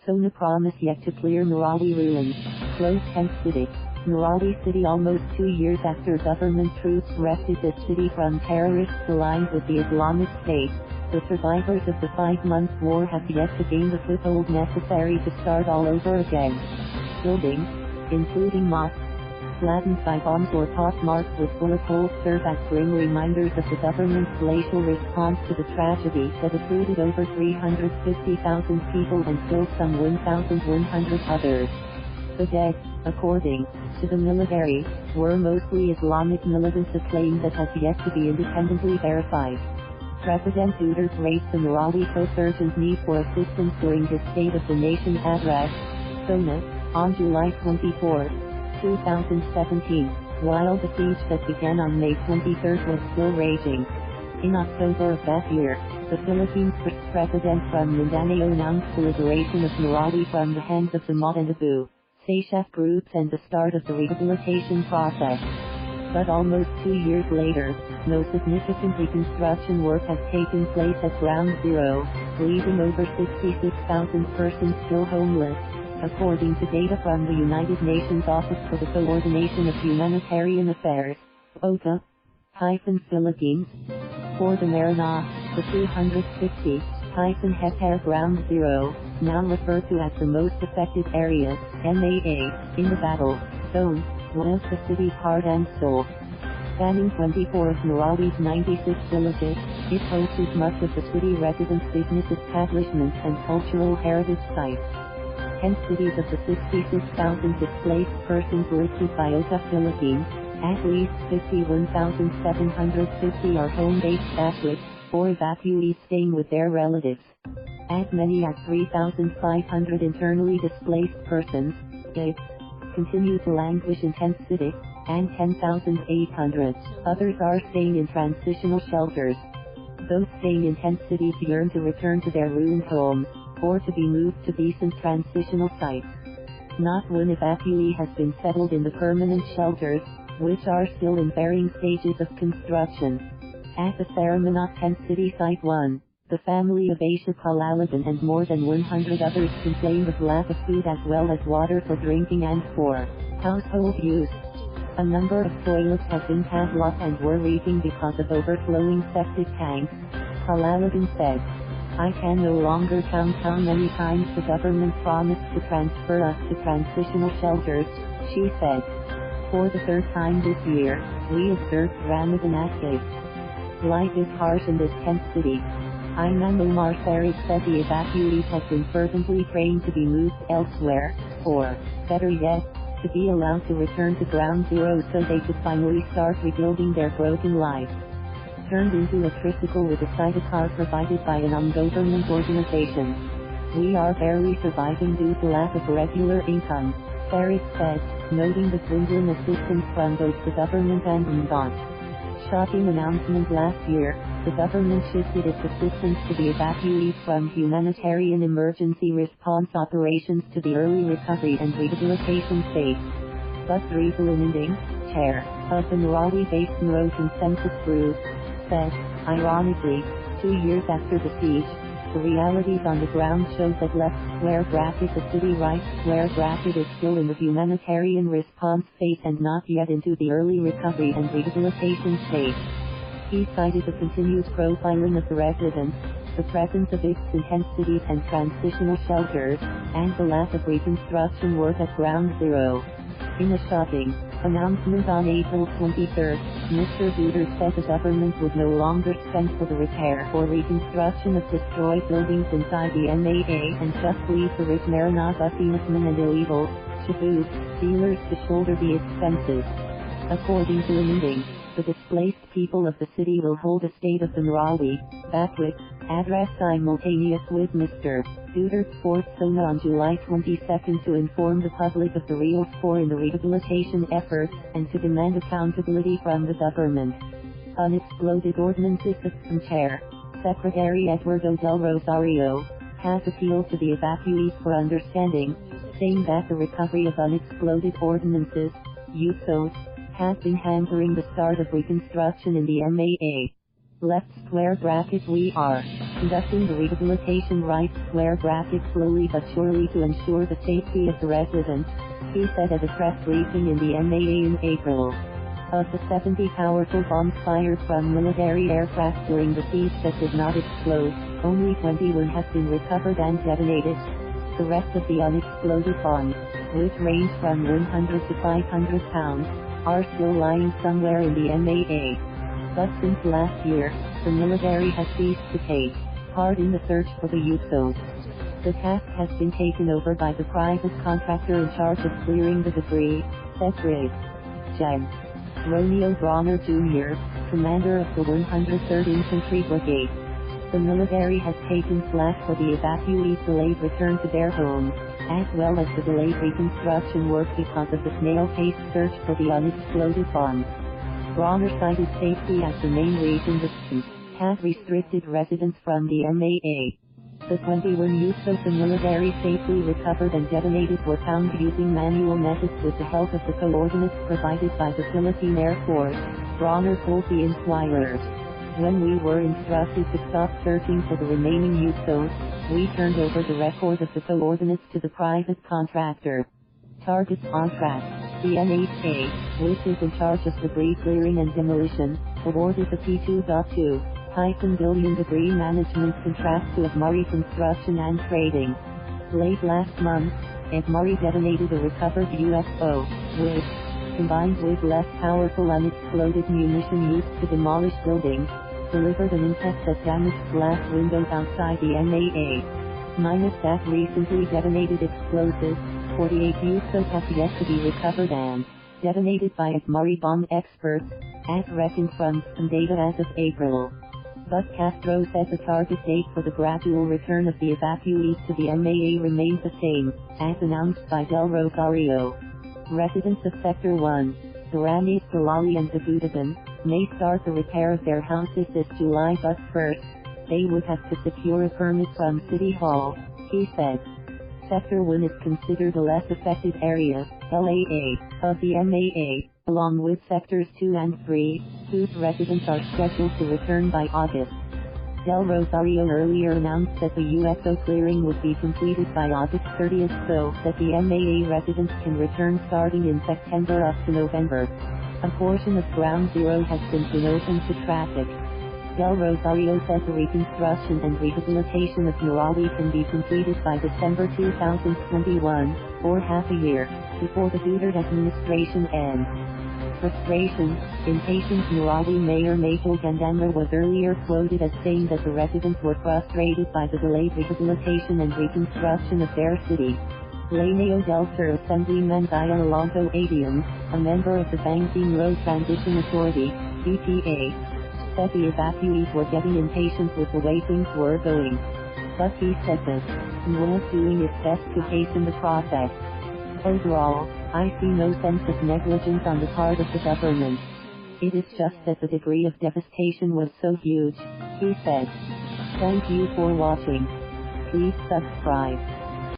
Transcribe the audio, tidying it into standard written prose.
Sona promise yet to clear Marawi ruins. Close Tent City. Marawi City almost 2 years after government troops wrested the city from terrorists aligned with the Islamic State. The survivors of the 5-month war have yet to gain the foothold necessary to start all over again. Buildings, including mosques, flattened by bombs or pockmarked with bullet holes, serve as grim reminders of the government's glacial response to the tragedy that uprooted over 350,000 people and killed some 1,100 others. The dead, according to the military, were mostly Islamic militants, a claim that has yet to be independently verified. President Duterte raised the Marawi co-surgent's need for assistance during his State of the Nation address, Sona, on July 24, 2017, while the siege that began on May 23 was still raging. In October of that year, the Philippines first president from Mindanao announced the liberation of Marawi from the hands of the Maute and Abu Sayyaf groups and the start of the rehabilitation process. But almost 2 years later, no significant reconstruction work has taken place at Ground Zero, leaving over 66,000 persons still homeless, according to data from the United Nations Office for the Coordination of Humanitarian Affairs, Ocha-Philippines. For the Meranaw, the 260-hectare Ground Zero, now referred to as the most affected area, MAA, in the battle zone, was the city's heart and soul. Spanning 24 of Marawi's 96 villages, it hosts much of the city residents' business establishments and cultural heritage sites. 10 cities of the 66,000 displaced persons listed by Ocha-Philippines, at least 51,750 are home-based bakwit, or evacuees staying with their relatives. As many as 3,500 internally displaced persons, continue to languish in Tent City, and 10,800 others are staying in transitional shelters. Those staying in tent cities yearn to return to their ruined homes, or to be moved to decent transitional sites. Not one evacuee has been settled in the permanent shelters, which are still in varying stages of construction. At the Sarimanok Tent City Site 1, the family of Aisha Calalagan and more than 100 others complained of lack of food as well as water for drinking and for household use. A number of toilets have been padlocked and were leaking because of overflowing septic tanks, Calalagan said. I can no longer count how many times the government promised to transfer us to transitional shelters, she said. For the third time this year, we observed Ramadan active. Life is harsh in this tent city. Imam Omar Sarip said the evacuees have been fervently praying to be moved elsewhere, or, better yet, to be allowed to return to Ground Zero so they could finally start rebuilding their broken lives. Turned into a tricycle with a sidecar provided by an non-government organization. We are barely surviving due to lack of regular income, Sarip said, noting the dwindling assistance from both the government and MDOT. Shocking announcement last year, the government shifted its assistance to the evacuees from humanitarian emergency response operations to the early recovery and rehabilitation phase. But Drieza Lininding, chair of the Marawi-based Moro Consensus Group, said, ironically, 2 years after the siege, the realities on the ground show that left square bracket the city right square bracket is still in the humanitarian response phase and not yet into the early recovery and rehabilitation stage. He cited the continued profiling of the residents, the presence of IDPs in tent cities and transitional shelters, and the lack of reconstruction work at Ground Zero. In a shocking announcement on April 23, Mr. Duterte said the government would no longer spend for the repair or reconstruction of destroyed buildings inside the MAA and just leave the rich Meranaw businessmen and illegals, shabu, dealers to shoulder the expenses. According to Lininding, the displaced people of the city will hold a State of the Marawi, bakwit, address simultaneous with Mr. Duterte's fourth Sona on July 22 to inform the public of the real score in the rehabilitation efforts and to demand accountability from the government. Unexploded Ordinances System Chair, Secretary Eduardo Del Rosario, has appealed to the evacuees for understanding, saying that the recovery of unexploded ordinances, USOs, has been hampering the start of reconstruction in the MAA. Left square bracket we are conducting the rehabilitation right square bracket slowly but surely to ensure the safety of the residents, he said at a press briefing in the MAA in April. Of the 70 powerful bombs fired from military aircraft during the siege that did not explode, only 21 have been recovered and detonated. The rest of the unexploded bombs, which range from 100 to 500 pounds, are still lying somewhere in the MAA. But since last year, the military has ceased to take part in the search for the USOs. The task has been taken over by the private contractor in charge of clearing the debris, said Gen. Romeo Bronner Jr., commander of the 103rd Infantry Brigade. The military has taken flak for the evacuees' delayed return to their homes, as well as the delayed reconstruction work because of the snail-paced search for the unexploded bombs. Bronner cited safety as the main reason the had restricted residents from the MAA. The 21 USOs the military safely recovered and detonated were found using manual methods with the help of the coordinates provided by the Philippine Air Force, Bronner told the Inquirer. When we were instructed to stop searching for the remaining USOs, we turned over the record of the coordinates to the private contractor. Targets on track. The NHA, which is in charge of debris clearing and demolition, awarded the P2.2 billion debris management contract to Marawi Construction and Trading. Late last month, Marawi detonated a recovered UFO, which, combined with less powerful unexploded munition used to demolish buildings, delivered an impact that damaged glass windows outside the MAA. Minus that recently detonated explosives, 48 USOs have yet to be recovered and detonated by Marawi bomb experts, as reckoned from some data as of April. But Castro said the target date for the gradual return of the evacuees to the MAA remains the same, as announced by Del Rosario. Residents of Sector 1, Duranis, Galali and Dabudaban, may start the repair of their houses this July, but first, they would have to secure a permit from City Hall, he said. Sector 1 is considered a less affected area, LAA, of the MAA, along with Sectors 2 and 3, whose residents are scheduled to return by August. Del Rosario earlier announced that the USO clearing would be completed by August 30th so that the MAA residents can return starting in September up to November. A portion of Ground Zero has been open to traffic. Del Rosario says the reconstruction and rehabilitation of Marawi can be completed by December 2021, or half a year, before the Duterte administration ends. Frustration. Impatient Marawi Mayor Maute Gandamra was earlier quoted as saying that the residents were frustrated by the delayed rehabilitation and reconstruction of their city. Laneo del Sur Assemblyman Dialongo Adian, a member of the Bangsin Road Transition Authority, BTA, said the evacuees were getting impatient with the way things were going. But he said that was doing its best to hasten the process. Overall, I see no sense of negligence on the part of the government. It is just that the degree of devastation was so huge, he said. Thank you for watching. Please subscribe.